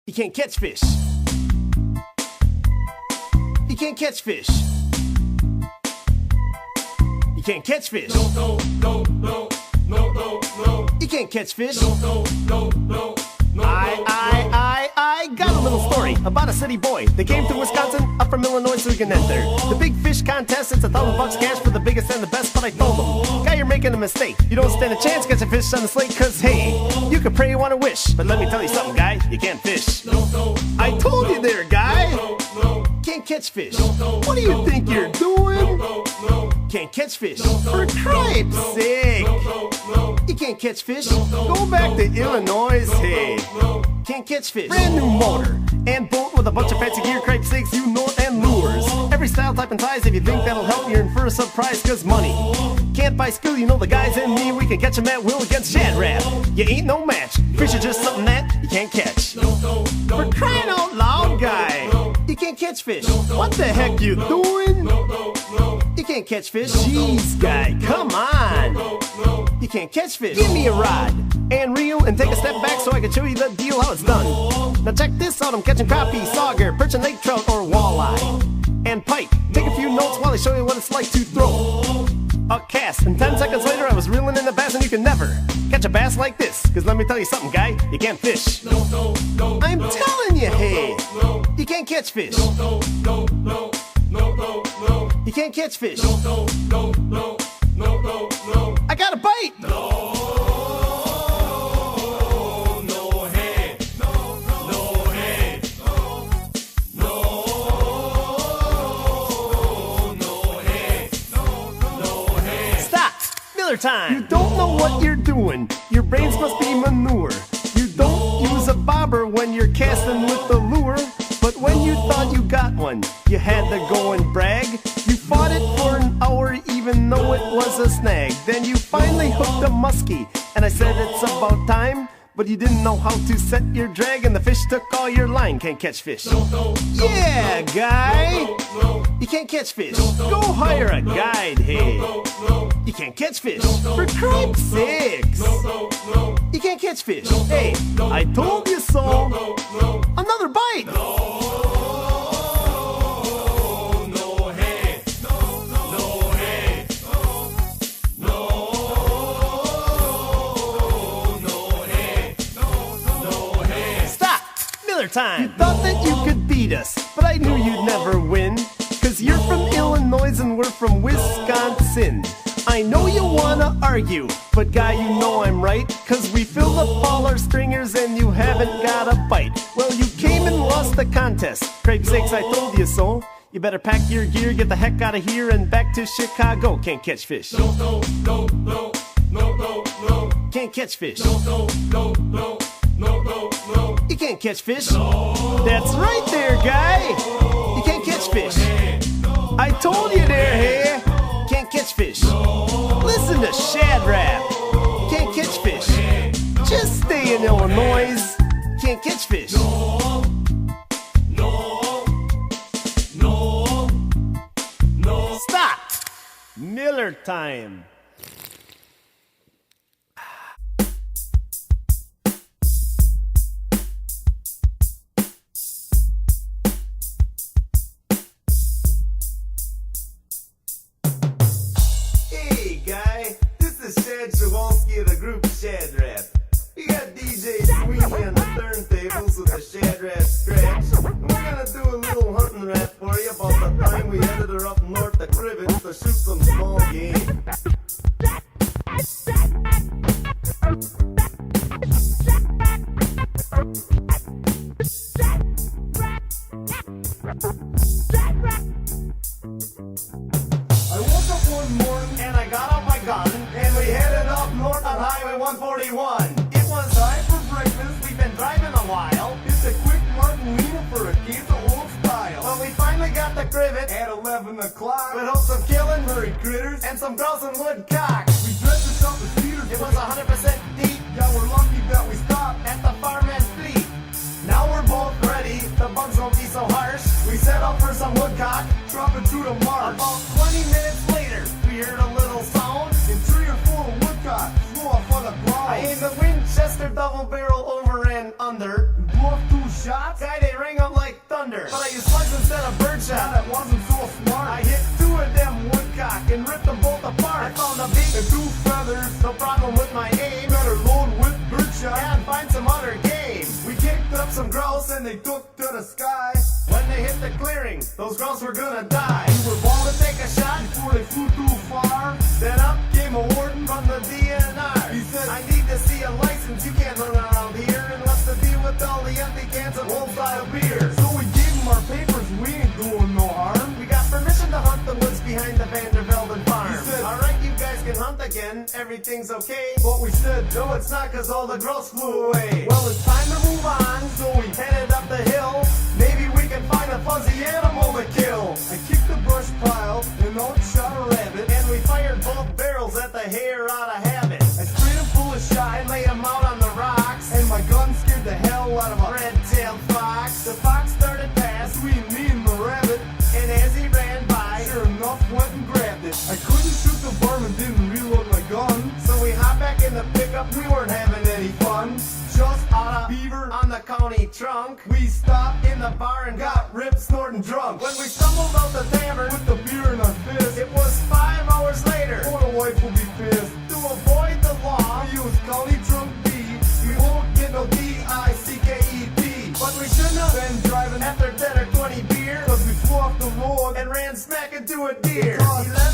You can't catch fish. You can't catch fish. You can't catch fish. No. You can't catch fish. No. I got a little story about a city boy that came to Wisconsin up from Illinois so he can enter the big fish contest. It's $1,000 cash for the biggest and the best, but I told him, guy, you're making a mistake. You don't stand a chance catching fish on the slate, cause hey, you can pray you want to wish, but let me tell you something, guy, you can't fish. I told you there, guy. Can't catch fish. What do you think you're doing? Can't catch fish. For cripe's sake. You can't catch fish. Go back to Illinois, hey. Can't catch fish. Brand new motor and boat with a bunch of fancy gear, cripe stakes, you know, and lures. Every style, type, and size. If you think that'll help, you're in for a surprise, cause money can't buy skill. You know the guys and me, we can catch 'em at will against Shad Rap. You ain't no match. Fish are just something that you can't catch. For crying out loud, guy, you can't catch fish. What the heck you doing? You can't catch fish. Jeez, guy, come on. You can't catch fish. Give me a rod and reel and take a step back so I can show you the deal how it's done. Now check this out, I'm catching crappie, sauger, perch and lake trout or walleye and pike. Take a few notes while I show you what it's like to throw a cast, and 10 seconds later I was reeling in the bass, and you can never catch a bass like this, cause let me tell you something, guy, you can't fish. I'm telling you, hey, you can't catch fish. You can't catch fish. I got a bite. Time. You don't know what you're doing. Your brains must be manure. You don't use a bobber when you're casting with the lure. But when you thought you got one, you had to go and brag. You fought it for an hour even though it was a snag. Then you finally hooked a muskie, and I said it's about time. But you didn't know how to set your drag, and the fish took all your line. Can't catch fish. Yeah, guy. You can't catch fish. Go hire a guide, hey. You can't catch fish. For cripe's sakes. You can't catch fish. Hey, I told you so. Another bite. Time. You thought that you could beat us, but I knew you'd never win, cause you're from Illinois and we're from Wisconsin. I know you wanna argue, but guy, you know I'm right, cause we filled up all our stringers and you haven't got a bite. Well, you came and lost the contest. Cripe's sakes, I told you so. You better pack your gear, get the heck out of here and back to Chicago. Can't catch fish. Can't catch fish. You can't catch fish. That's right there, guy. You can't catch fish. I told you there, hey. Can't catch fish. Listen to Shad Rap. Can't catch fish. Just stay in Illinois. Can't catch fish. Stop. Miller time. Of the group Shad Rap. We got DJ Sweeney on the turntables with the Shad Rap scratch. And we're gonna do a little hunting rap for you about the time we headed her up north to Crivets to shoot some small game. I woke up one morning and I got out my gun and we headed up north on Highway 141. It was time for breakfast, we've been driving a while. It's a quick margarita for a case of old style. But we finally got the Crivet at 11 o'clock with hopes of killing hurry critters and some grouse and woodcock. We dressed ourselves as feeders. It was 100% deep. Yeah, we're lucky that we stopped at the Farmman's Fleet. Now we're both ready, the bugs won't be so harsh. We set up for some woodcock, dropping through the marsh. About 20 minutes later, we heard a little sound, and 3 or 4 woodcock flew off on the ground. I aimed the Winchester double barrel over and under, and blew off 2 shots? Guy, they ring them like thunder, but I used slugs instead of birdshot. That wasn't so smart. I hit 2 of them woodcock and ripped them both apart. I found a beak And 2 feathers. no problem with my aim. Better load with birdshot. And find some other game. We kicked up some grouse and they took to the sky. When they hit the clearing, those grouse were gonna die. We were bound To take a shot, before they flew too far. then up came a warden from the DNR. He said, I need to see a license, you can't run around here and what's to be with all the empty cans of old style beer. So we gave him our papers, we ain't doing no harm. We got permission to hunt the woods behind the Vandervelden farm. He said, alright, you guys can hunt again, everything's okay. But we said, No, it's not, cause all the grouse flew away. well, it's time to move on. So we headed up the hill, maybe we can find a fuzzy animal to kill. I kicked the brush pile and out shot a rabbit. And we fired both barrels at the hare out of habit. I sprayed him full of shot And laid him out on the rocks. and my gun scared the hell out of a Red-tailed fox. The fox started past, between me and the rabbit. and as he ran by, Sure enough, went and grabbed it. I couldn't shoot the varmint, didn't reload my gun. so we hopped back in the pickup. We weren't having any fun. Just out of Beaver on the county trunk. We stopped In the bar and got got ripped, snorting drunk. when we stumbled out the tavern. With the beer in our fist, It was 5 hours later. oh, the wife will be pissed. To avoid the law, We use county trunk B. we won't get no DICKET. But we shouldn't have Been driving after 10 or 20 beers cause we flew off the road. and ran smack into a deer. God. He let